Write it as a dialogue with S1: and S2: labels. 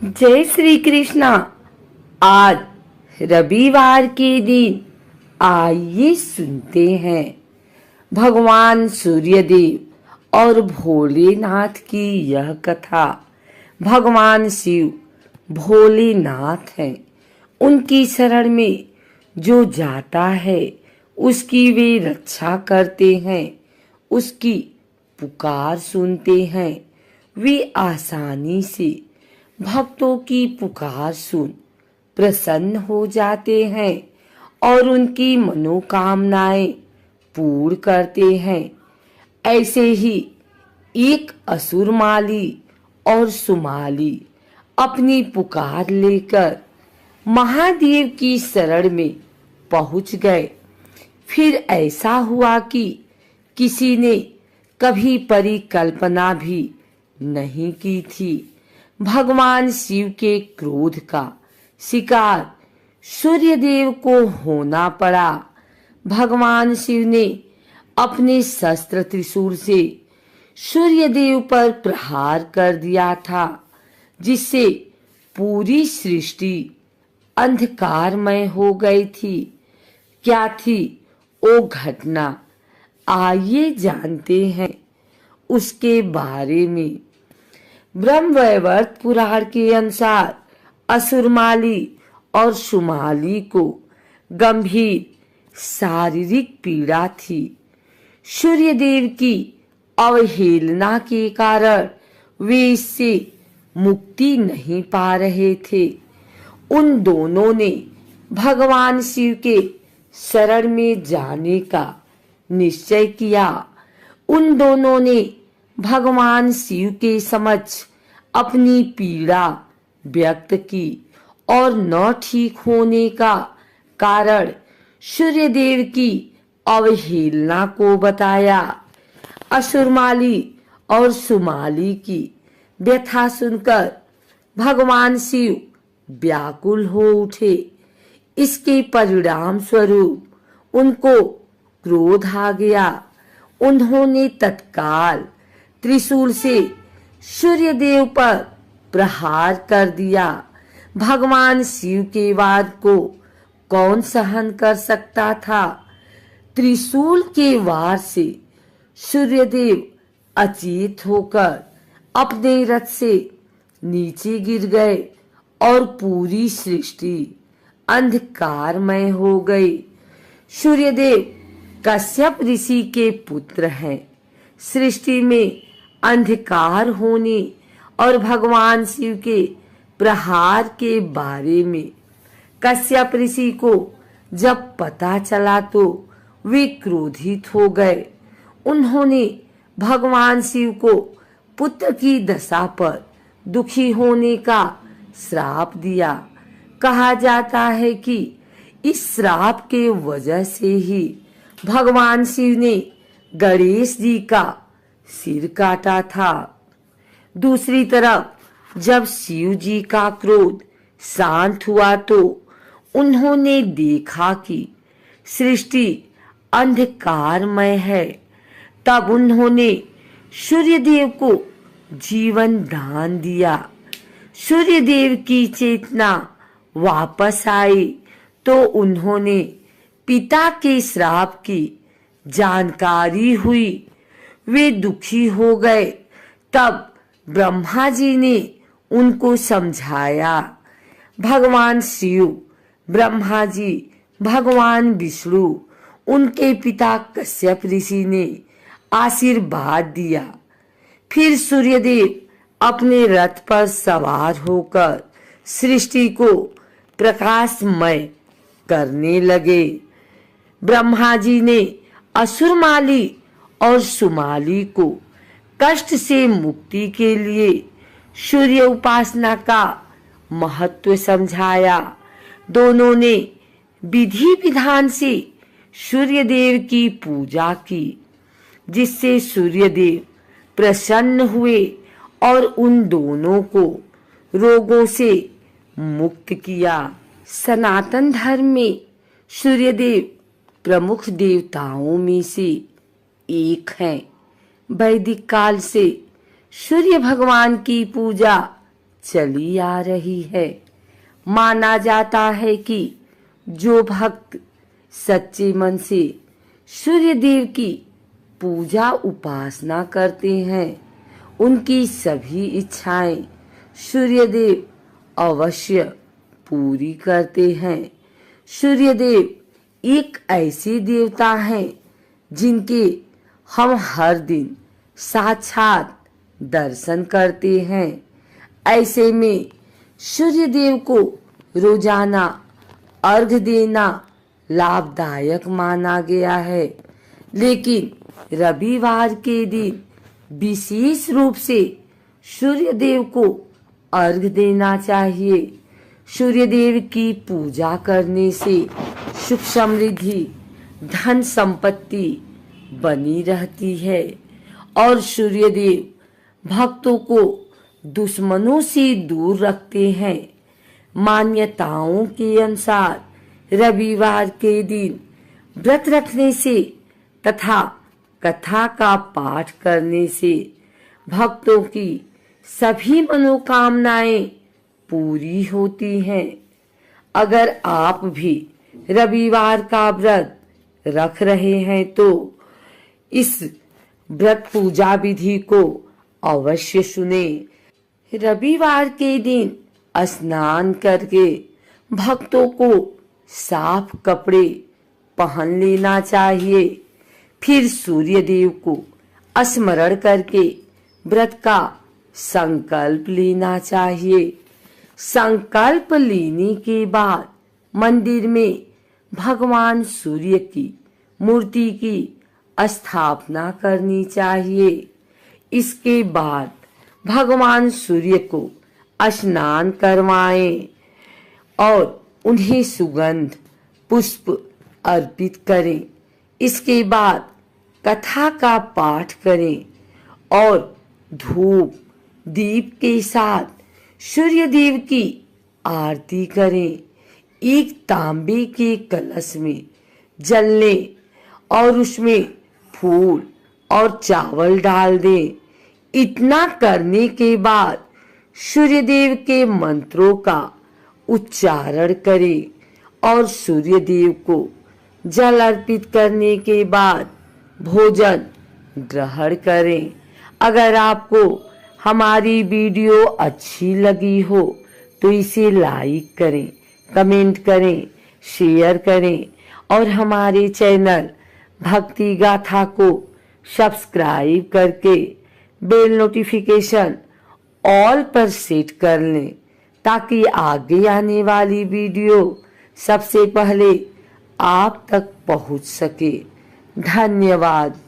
S1: जय श्री कृष्णा। आज रविवार के दिन आइए सुनते हैं भगवान सूर्यदेव और भोलेनाथ की यह कथा। भगवान शिव भोलेनाथ हैं। उनकी शरण में जो जाता है उसकी वे रक्षा करते हैं, उसकी पुकार सुनते हैं। वे आसानी से भक्तों की पुकार सुन प्रसन्न हो जाते हैं और उनकी मनोकामनाएं पूर्ण करते हैं। ऐसे ही एक असुरमाली और सुमाली अपनी पुकार लेकर महादेव की शरण में पहुंच गए। फिर ऐसा हुआ कि किसी ने कभी परिकल्पना भी नहीं की थी। भगवान शिव के क्रोध का शिकार सूर्यदेव को होना पड़ा। भगवान शिव ने अपने शस्त्र त्रिशूल से सूर्यदेव पर प्रहार कर दिया था, जिससे पूरी सृष्टि अंधकारमय हो गई थी। क्या थी वो घटना, आइए जानते हैं उसके बारे में। ब्रह्मवैवर्त पुराण के अनुसार असुरमाली और सुमाली को गंभीर शारीरिक पीड़ा थी। सूर्यदेव की अवहेलना के कारण वे इससे मुक्ति नहीं पा रहे थे। उन दोनों ने भगवान शिव के शरण में जाने का निश्चय किया। उन दोनों ने भगवान शिव के समक्ष अपनी पीड़ा व्यक्त की और न ठीक होने का कारण सूर्यदेव की अवहेलना को बताया। असुरमाली और सुमाली की व्यथा सुनकर भगवान शिव व्याकुल हो उठे। इसके परिणाम स्वरूप उनको क्रोध आ गया। उन्होंने तत्काल त्रिशूल से सूर्यदेव पर प्रहार कर दिया। भगवान शिव के वार को कौन सहन कर सकता था। त्रिशूल के वार से सूर्यदेव अचेत होकर अपने रथ से नीचे गिर गए और पूरी सृष्टि अंधकारमय हो गई। सूर्यदेव कश्यप ऋषि के पुत्र हैं। सृष्टि में अंधकार होने और भगवान शिव के प्रहार के बारे में कश्यप ऋषि को जब पता चला तो वे क्रोधित हो गए। उन्होंने भगवान शिव को पुत्र की दशा पर दुखी होने का श्राप दिया। कहा जाता है कि इस श्राप के वजह से ही भगवान शिव ने गणेश जी का सिर काटा था। दूसरी तरफ जब शिव जी का क्रोध शांत हुआ तो उन्होंने देखा कि सृष्टि अंधकारमय है। तब उन्होंने सूर्यदेव को जीवन दान दिया। सूर्यदेव की चेतना वापस आई तो उन्होंने पिता के श्राप की जानकारी हुई। वे दुखी हो गए। तब ब्रह्मा जी ने उनको समझाया। भगवान शिव, ब्रह्मा जी, भगवान विष्णु, उनके पिता कश्यप ऋषि ने आशीर्वाद दिया। फिर सूर्यदेव अपने रथ पर सवार होकर सृष्टि को प्रकाशमय करने लगे। ब्रह्मा जी ने असुरमाली और सुमाली को कष्ट से मुक्ति के लिए सूर्य उपासना का महत्व समझाया। दोनों ने विधि विधान से सूर्यदेव की पूजा की, जिससे सूर्यदेव प्रसन्न हुए और उन दोनों को रोगों से मुक्त किया। सनातन धर्म में सूर्यदेव प्रमुख देवताओं में से एक हैं। वैदिक काल से सूर्य भगवान की पूजा चली आ रही है। माना जाता है कि जो भक्त सच्चे मन से सूर्य देव की पूजा उपासना करते हैं, उनकी सभी इच्छाएं सूर्य देव अवश्य पूरी करते हैं। सूर्य देव एक ऐसे देवता हैं जिनके हम हर दिन साक्षात दर्शन करते हैं। ऐसे में सूर्य देव को रोजाना अर्घ देना लाभदायक माना गया है, लेकिन रविवार के दिन विशेष रूप से सूर्य देव को अर्घ देना चाहिए। सूर्य देव की पूजा करने से सुख समृद्धि धन संपत्ति बनी रहती है और सूर्य देव भक्तों को दुश्मनों से दूर रखते हैं। मान्यताओं के अनुसार रविवार के दिन व्रत रखने से तथा कथा का पाठ करने से भक्तों की सभी मनोकामनाएं पूरी होती हैं। अगर आप भी रविवार का व्रत रख रहे हैं तो इस व्रत पूजा विधि को अवश्य सुने। रविवार के दिन स्नान करके भक्तों को साफ कपड़े पहन लेना चाहिए। फिर सूर्य देव को स्मरण करके व्रत का संकल्प लेना चाहिए। संकल्प लेने के बाद मंदिर में भगवान सूर्य की मूर्ति की स्थापना करनी चाहिए। इसके बाद भगवान सूर्य को स्नान करवाएं और उन्हें सुगंध पुष्प अर्पित करें। इसके बाद कथा का पाठ करें और धूप दीप के साथ सूर्य देव की आरती करें। एक तांबे के कलश में जल लें और उसमें फूल और चावल डाल दें। इतना करने के बाद सूर्य देव के मंत्रों का उच्चारण करें और सूर्य देव को जल अर्पित करने के बाद भोजन ग्रहण करें। अगर आपको हमारी वीडियो अच्छी लगी हो तो इसे लाइक करें, कमेंट करें, शेयर करें और हमारे चैनल भक्ति गाथा को सब्सक्राइब करके बेल नोटिफिकेशन ऑल पर सेट कर लें ताकि आगे आने वाली वीडियो सबसे पहले आप तक पहुंच सके। धन्यवाद।